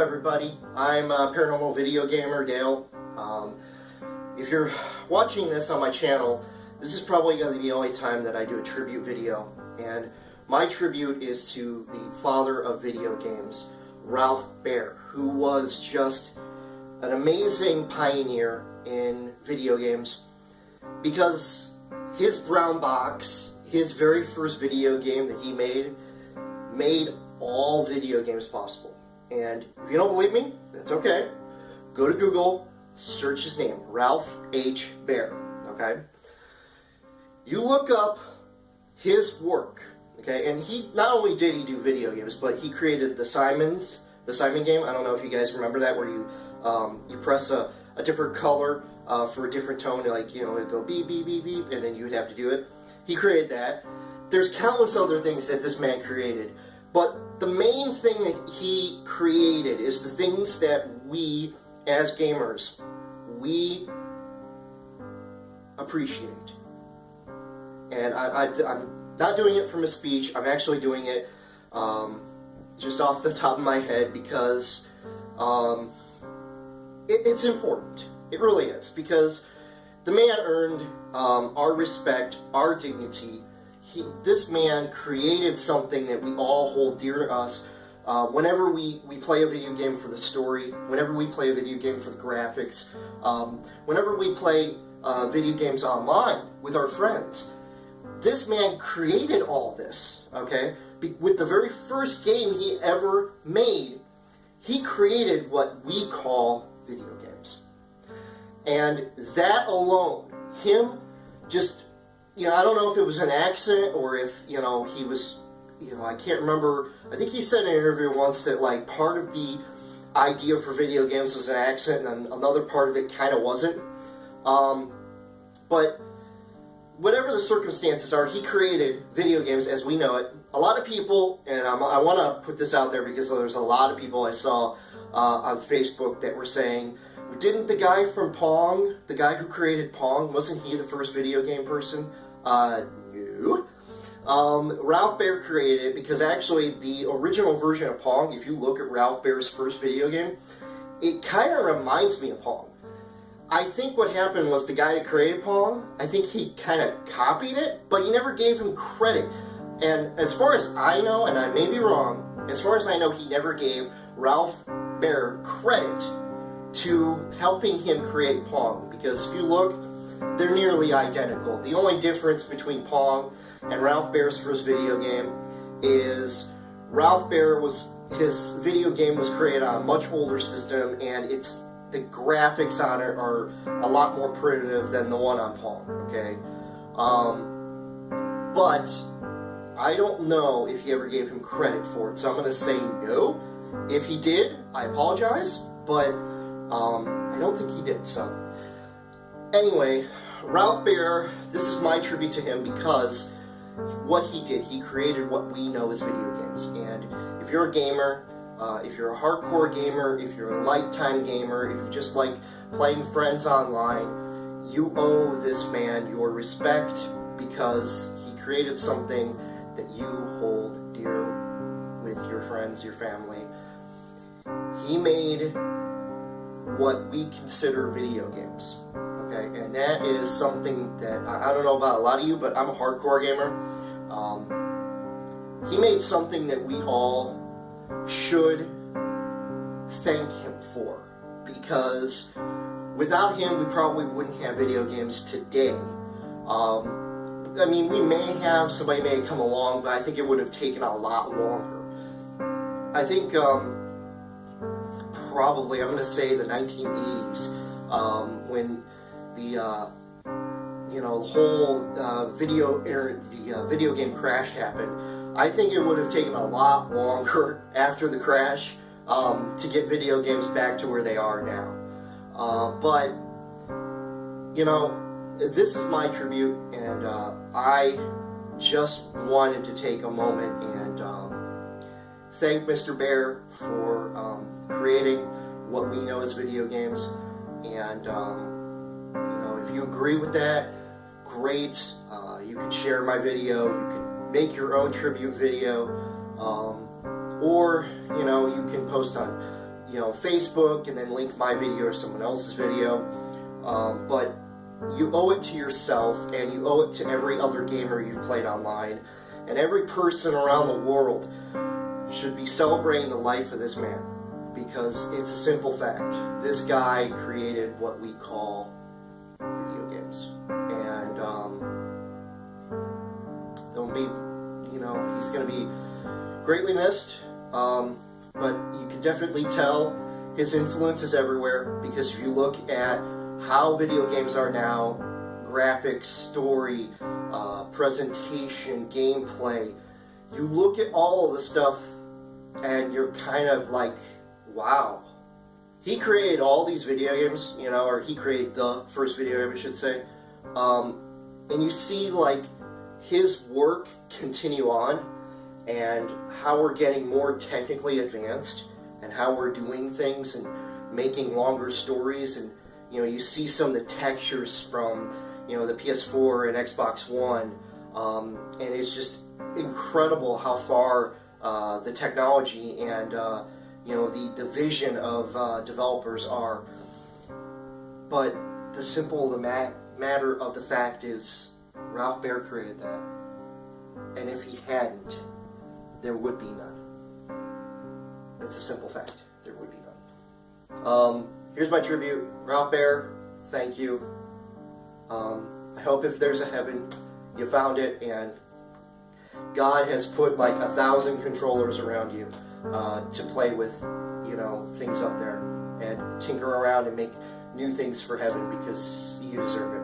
everybody. I'm a paranormal video gamer, Dale. If you're watching this on my channel, this is probably going to be the only time that I do a tribute video. And my tribute is to the father of video games, R.I.P, who was just an amazing pioneer in video games because his brown box, his very first video game that he made all video games possible. And if you don't believe me, that's okay. Go to Google, search his name, R.I.P, okay? You look up his work, okay? And he, not only did he do video games, but he created the Simon game. I don't know if you guys remember that, where you press a different color for a different tone, like, you know, it'd go beep, beep, beep, beep, and then you would have to do it. He created that. There's countless other things that this man created. But the main thing that he created is the things that we, as gamers, we appreciate. And I'm not doing it from a speech. I'm actually doing it just off the top of my head because it's important. It really is. Because the man earned our respect, our dignity. This man created something that we all hold dear to us. Whenever we play a video game for the story, whenever we play a video game for the graphics, whenever we play video games online with our friends, this man created all this, okay? With the very first game he ever made, he created what we call video games. And that alone, him just... You know, I don't know if it was an accident or if, you know, he was, you know, I can't remember. I think he said in an interview once that, like, part of the idea for video games was an accident and another part of it kind of wasn't. But whatever the circumstances are, he created video games as we know it. A lot of people, and I want to put this out there because there's a lot of people I saw on Facebook that were saying, didn't the guy from Pong, the guy who created Pong, wasn't he the first video game person? No. R.I.P created it because actually the original version of Pong, if you look at R.I.P's first video game, it kind of reminds me of Pong. I think what happened was the guy that created Pong, I think he kind of copied it, but he never gave him credit. And as far as I know, and I may be wrong, as far as I know, he never gave R.I.P credit to helping him create Pong, because if you look, they're nearly identical. The only difference between Pong and R.I.P's first video game is his video game was created on a much older system, and the graphics on it are a lot more primitive than the one on Pong, okay? But I don't know if he ever gave him credit for it, so I'm going to say no. If he did, I apologize, but I don't think he did, so. Anyway, R.I.P, this is my tribute to him because what he did, he created what we know as video games. And if you're a gamer, if you're a hardcore gamer, if you're a lifetime gamer, if you just like playing friends online, you owe this man your respect because he created something that you hold dear with your friends, your family. He made what we consider video games, okay? And that is something that, I don't know about a lot of you, but I'm a hardcore gamer. He made something that we all should thank him for, because without him, we probably wouldn't have video games today. I mean, somebody may have come along, but I think it would have taken a lot longer. I think, probably, I'm going to say the 1980s, when the, whole video game crash happened. I think it would have taken a lot longer after the crash to get video games back to where they are now. But, you know, this is my tribute, and I just wanted to take a moment and thank Mr.Baer for creating what we know as video games. And if you agree with that, great. You can share my video, you can make your own tribute video, or you can post on Facebook and then link my video or someone else's video. But you owe it to yourself, and you owe it to every other gamer you've played online, and every person around the world should be celebrating the life of this man, because it's a simple fact. This guy created what we call video games, and don't be, he's going to be greatly missed, but you can definitely tell his influence is everywhere, because if you look at how video games are now, graphics, story, presentation, gameplay, you look at all of the stuff and you're kind of like, wow. He created all these video games, or he created the first video game, I should say. And you see, like, his work continue on, and how we're getting more technically advanced, and how we're doing things and making longer stories, and you see some of the textures from the PS4 and Xbox One, and it's just incredible how far the technology and the vision of developers are. But the simple matter of the fact is, R.I.P created that, and if he hadn't, there would be none. That's a simple fact. There would be none. Here's my tribute. R.I.P, thank you. I hope if there's a heaven, you found it, and God has put like 1,000 controllers around you to play with, things up there, and tinker around and make new things for heaven, because you deserve it.